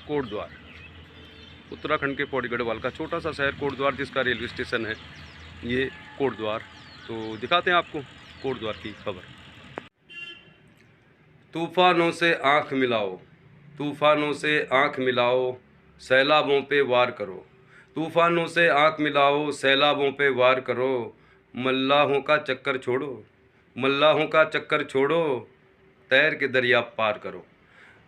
कोटद्वार, उत्तराखंड के पौड़ी गढ़वाल का छोटा सा शहर कोटद्वार, जिसका रेलवे स्टेशन है ये कोटद्वार। तो दिखाते हैं आपको कोटद्वार की खबर। तूफानों से आंख मिलाओ, तूफानों से आंख मिलाओ, सैलाबों पे वार करो। तूफानों से आंख मिलाओ, सैलाबों पे वार करो। मल्लाहों का चक्कर छोड़ो, मल्लाहों का चक्कर छोड़ो, तैर के दरिया पार करो।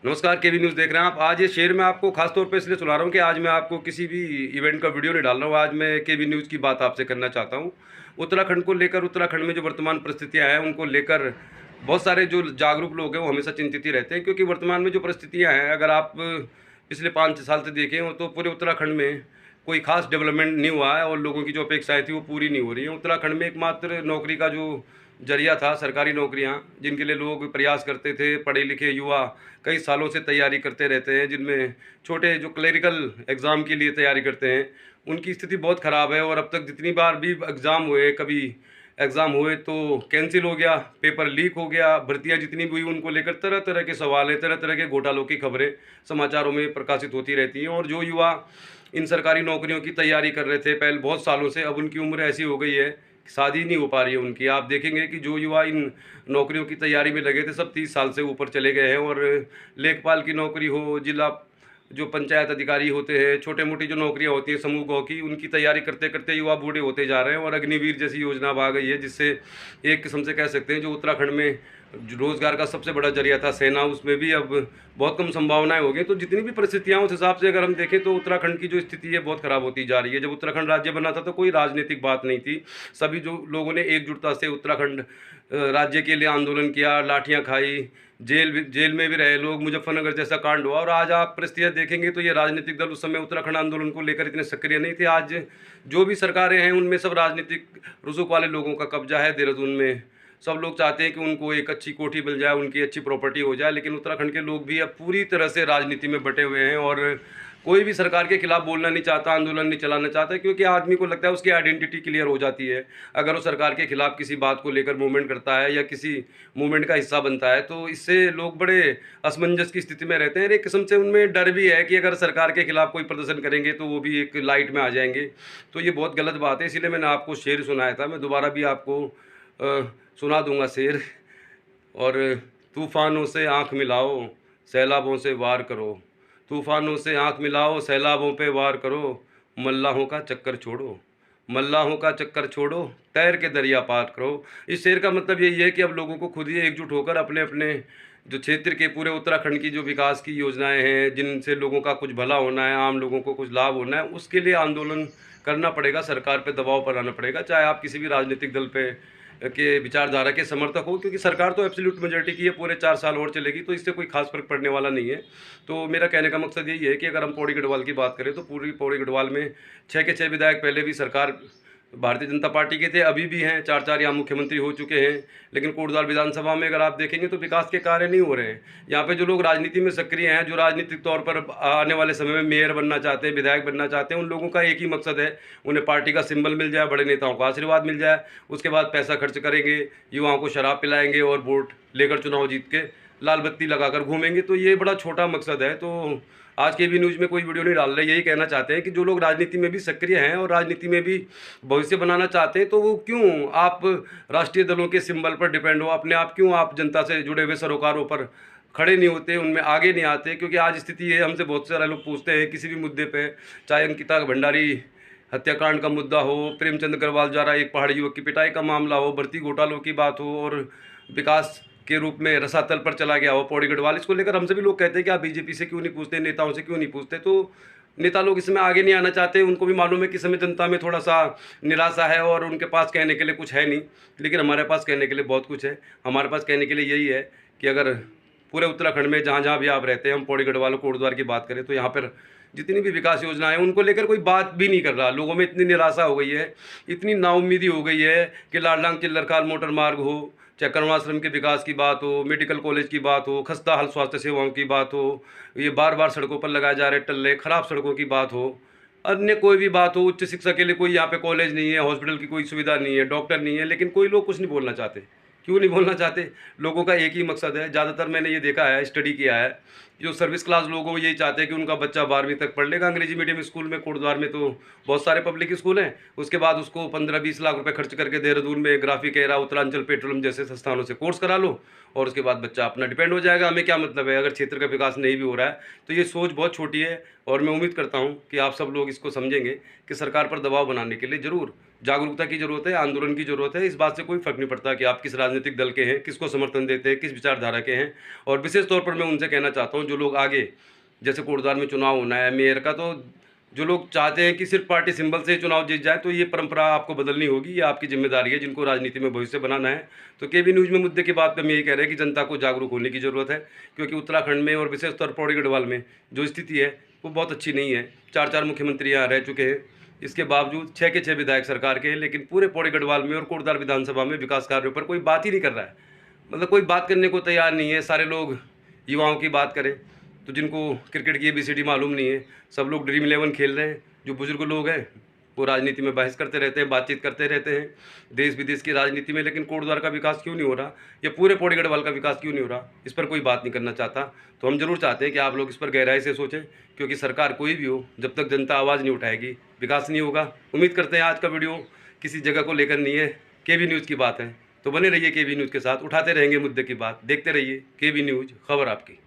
नमस्कार, केवी न्यूज़ देख रहे हैं आप। आज ये शेर मैं आपको खास तौर पे इसलिए सुना रहा हूँ कि आज मैं आपको किसी भी इवेंट का वीडियो नहीं डाल रहा हूँ। आज मैं केवी न्यूज़ की बात आपसे करना चाहता हूँ। उत्तराखंड को लेकर, उत्तराखंड में जो वर्तमान परिस्थितियाँ हैं उनको लेकर बहुत सारे जो जागरूक लोग हैं वो हमेशा चिंतित ही रहते हैं, क्योंकि वर्तमान में जो परिस्थितियाँ हैं, अगर आप पिछले 5 साल से देखें हो तो पूरे उत्तराखंड में कोई खास डेवलपमेंट नहीं हुआ है और लोगों की जो अपेक्षाएं थी वो पूरी नहीं हो रही हैं। उत्तराखंड में एकमात्र नौकरी का जो जरिया था, सरकारी नौकरियां, जिनके लिए लोग प्रयास करते थे, पढ़े लिखे युवा कई सालों से तैयारी करते रहते हैं, जिनमें छोटे जो क्लरिकल एग्ज़ाम के लिए तैयारी करते हैं, उनकी स्थिति बहुत ख़राब है। और अब तक जितनी बार भी एग्ज़ाम हुए, कभी एग्ज़ाम हुए तो कैंसिल हो गया, पेपर लीक हो गया, भर्तियां जितनी भी हुई उनको लेकर तरह तरह के सवाल हैं, तरह तरह के घोटालों की खबरें समाचारों में प्रकाशित होती रहती हैं। और जो युवा इन सरकारी नौकरियों की तैयारी कर रहे थे पहले बहुत सालों से, अब उनकी उम्र ऐसी हो गई है, शादी नहीं हो पा रही है उनकी। आप देखेंगे कि जो युवा इन नौकरियों की तैयारी में लगे थे सब 30 साल से ऊपर चले गए हैं। और लेखपाल की नौकरी हो, जिला जो पंचायत अधिकारी होते हैं, छोटे मोटी जो नौकरियां होती हैं समूह गौ की, उनकी तैयारी करते करते युवा बूढ़े होते जा रहे हैं। और अग्निवीर जैसी योजना अब आ गई है, जिससे एक किस्म से कह सकते हैं जो उत्तराखंड में रोज़गार का सबसे बड़ा जरिया था सेना, उसमें भी अब बहुत कम संभावनाएं हो गई। तो जितनी भी परिस्थितियां उस हिसाब से अगर हम देखें तो उत्तराखंड की जो स्थिति है बहुत ख़राब होती जा रही है। जब उत्तराखंड राज्य बना था तो कोई राजनीतिक बात नहीं थी, सभी जो लोगों ने एकजुटता से उत्तराखंड राज्य के लिए आंदोलन किया, लाठियाँ खाई, जेल में भी रहे लोग, मुजफ्फरनगर जैसा कांड हुआ। और आज आप परिस्थितियाँ देखेंगे तो ये राजनीतिक दल उस समय उत्तराखंड आंदोलन को लेकर इतने सक्रिय नहीं थे। आज जो भी सरकारें हैं उनमें सब राजनीतिक रुसूख वाले लोगों का कब्जा है। देहरादून में सब लोग चाहते हैं कि उनको एक अच्छी कोठी मिल जाए, उनकी अच्छी प्रॉपर्टी हो जाए, लेकिन उत्तराखंड के लोग भी अब पूरी तरह से राजनीति में बटे हुए हैं और कोई भी सरकार के खिलाफ बोलना नहीं चाहता, आंदोलन नहीं चलाना चाहता, क्योंकि आदमी को लगता है उसकी आइडेंटिटी क्लियर हो जाती है। अगर वो सरकार के खिलाफ किसी बात को लेकर मूवमेंट करता है या किसी मूवमेंट का हिस्सा बनता है तो इससे लोग बड़े असमंजस की स्थिति में रहते हैं। एक किस्म से उनमें डर भी है कि अगर सरकार के खिलाफ कोई प्रदर्शन करेंगे तो वो भी एक लाइट में आ जाएंगे। तो ये बहुत गलत बात है, इसीलिए मैंने आपको शेर सुनाया था। मैं दोबारा भी आपको सुना दूंगा शेर। और तूफानों से आंख मिलाओ, सैलाबों से वार करो। तूफानों से आंख मिलाओ, सैलाबों पे वार करो। मल्लाहों का चक्कर छोड़ो, मल्लाहों का चक्कर छोड़ो, तैर के दरिया पार करो। इस शेर का मतलब यही है कि अब लोगों को खुद ही एकजुट होकर अपने अपने जो क्षेत्र के, पूरे उत्तराखंड की जो विकास की योजनाएं हैं, जिनसे लोगों का कुछ भला होना है, आम लोगों को कुछ लाभ होना है, उसके लिए आंदोलन करना पड़ेगा, सरकार पे दबाव बनाना पड़ेगा, चाहे आप किसी भी राजनीतिक दल पे के विचारधारा के समर्थक हो, क्योंकि सरकार तो एब्सोल्यूट मेजोरिटी की है, पूरे 4 साल और चलेगी, तो इससे कोई खास फर्क पड़ने वाला नहीं है। तो मेरा कहने का मकसद यही है कि अगर हम पौड़ी गढ़वाल की बात करें तो पूरी पौड़ी गढ़वाल में 6 के 6 विधायक पहले भी सरकार भारतीय जनता पार्टी के थे, अभी भी हैं, 4 यहाँ मुख्यमंत्री हो चुके हैं। लेकिन कोटद्वार विधानसभा में अगर आप देखेंगे तो विकास के कार्य नहीं हो रहे हैं। यहाँ पे जो लोग राजनीति में सक्रिय हैं, जो राजनीतिक तौर पर आने वाले समय में मेयर बनना चाहते हैं, विधायक बनना चाहते हैं, उन लोगों का एक ही मकसद है, उन्हें पार्टी का सिंबल मिल जाए, बड़े नेताओं का आशीर्वाद मिल जाए, उसके बाद पैसा खर्च करेंगे, युवाओं को शराब पिलाएंगे और वोट लेकर चुनाव जीत के लाल बत्ती लगाकर घूमेंगे। तो ये बड़ा छोटा मकसद है। तो आज के भी न्यूज़ में कोई वीडियो नहीं डाल रहे, यही कहना चाहते हैं कि जो लोग राजनीति में भी सक्रिय हैं और राजनीति में भी भविष्य बनाना चाहते हैं, तो वो क्यों आप राष्ट्रीय दलों के सिंबल पर डिपेंड हो, अपने आप क्यों आप जनता से जुड़े हुए सरोकारों पर खड़े नहीं होते, उनमें आगे नहीं आते। क्योंकि आज स्थिति है, हमसे बहुत सारे लोग पूछते हैं किसी भी मुद्दे पर, चाहे अंकिता भंडारी हत्याकांड का मुद्दा हो, प्रेमचंद अग्रवाल द्वारा एक पहाड़ी युवक की पिटाई का मामला हो, भर्ती घोटालों की बात हो, और विकास के रूप में रसातल पर चला गया हो पौड़ी गढ़वाल, इसको लेकर हमसे भी लोग कहते हैं कि आप बीजेपी से क्यों नहीं पूछते, नेताओं से क्यों नहीं पूछते। तो नेता लोग इसमें आगे नहीं आना चाहते, उनको भी मालूम है कि समय जनता में थोड़ा सा निराशा है और उनके पास कहने के लिए कुछ है नहीं, लेकिन हमारे पास कहने के लिए बहुत कुछ है। हमारे पास कहने के लिए यही है कि अगर पूरे उत्तराखंड में जहाँ जहाँ भी आप रहते हैं, हम पौड़ी गढ़वाल कोटद्वार की बात करें तो यहाँ पर जितनी भी विकास योजनाएं हैं उनको लेकर कोई बात भी नहीं कर रहा। लोगों में इतनी निराशा हो गई है, इतनी नाउम्मीदी हो गई है कि लाडलांग चिल्लरखाल मोटर मार्ग हो, चाहे करुणाश्रम के विकास की बात हो, मेडिकल कॉलेज की बात हो, खस्ता हाल स्वास्थ्य सेवाओं की बात हो, ये बार बार सड़कों पर लगाए जा रहे टल्ले, खराब सड़कों की बात हो, अन्य कोई भी बात हो, उच्च शिक्षा के लिए कोई यहाँ पे कॉलेज नहीं है, हॉस्पिटल की कोई सुविधा नहीं है, डॉक्टर नहीं है, लेकिन कोई लोग कुछ नहीं बोलना चाहते। क्यों नहीं बोलना चाहते? लोगों का एक ही मकसद है, ज़्यादातर मैंने ये देखा है, स्टडी किया है, जो सर्विस क्लास लोग हैं वो यही चाहते हैं कि उनका बच्चा 12वीं तक पढ़ लेगा अंग्रेजी मीडियम स्कूल में। कोटद्वार में तो बहुत सारे पब्लिक स्कूल हैं, उसके बाद उसको 15-20 लाख रुपए खर्च करके देहरादून में ग्राफिक एरा, उत्तरांचल पेट्रोलियम जैसे संस्थानों से कोर्स करा लो और उसके बाद बच्चा अपना डिपेंड हो जाएगा। हमें क्या मतलब है अगर क्षेत्र का विकास नहीं भी हो रहा है? तो ये सोच बहुत छोटी है और मैं उम्मीद करता हूँ कि आप सब लोग इसको समझेंगे कि सरकार पर दबाव बनाने के लिए ज़रूर जागरूकता की ज़रूरत है, आंदोलन की ज़रूरत है। इस बात से कोई फ़र्क नहीं पड़ता कि आप किस राजनीतिक दल के हैं, किसको समर्थन देते हैं, किस विचारधारा के हैं। और विशेष तौर पर मैं उनसे कहना चाहता हूँ जो लोग आगे, जैसे कोटद्वार में चुनाव होना है मेयर का, तो जो लोग चाहते हैं कि सिर्फ पार्टी सिंबल से चुनाव जीत जाए, तो ये परंपरा आपको बदलनी होगी। ये आपकी जिम्मेदारी है जिनको राजनीति में भविष्य बनाना है। तो केबी न्यूज़ में मुद्दे की बात पे हम यही कह रहे हैं कि जनता को जागरूक होने की ज़रूरत है, क्योंकि उत्तराखंड में और विशेष तौर पर पौड़ी गढ़वाल में जो स्थिति है वो बहुत अच्छी नहीं है। 4-4 मुख्यमंत्री यहाँ रह चुके हैं, इसके बावजूद 6 के 6 विधायक सरकार के हैं, लेकिन पूरे पौड़ी गढ़वाल में और कोटद्वार विधानसभा में विकास कार्यों पर कोई बात ही नहीं कर रहा है। मतलब कोई बात करने को तैयार नहीं है। सारे लोग युवाओं की बात करें तो जिनको क्रिकेट की ABCD मालूम नहीं है, सब लोग ड्रीम 11 खेल रहे हैं। जो बुजुर्ग लोग हैं वो राजनीति में बहस करते रहते हैं, बातचीत करते रहते हैं देश विदेश की राजनीति में, लेकिन कोटद्वार का विकास क्यों नहीं हो रहा या पूरे पौड़ी गढ़वाल का विकास क्यों नहीं हो रहा, इस पर कोई बात नहीं करना चाहता। तो हम जरूर चाहते हैं कि आप लोग इस पर गहराई से सोचें, क्योंकि सरकार कोई भी हो, जब तक जनता आवाज़ नहीं उठाएगी विकास नहीं होगा। उम्मीद करते हैं आज का वीडियो किसी जगह को लेकर नहीं है, केबी न्यूज़ की बात है। तो बने रहिए केबी न्यूज़ के साथ, उठाते रहेंगे मुद्दे की बात। देखते रहिए केबी न्यूज़, खबर आपकी।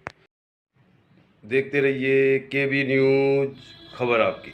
देखते रहिए केबी न्यूज़, खबर आपकी।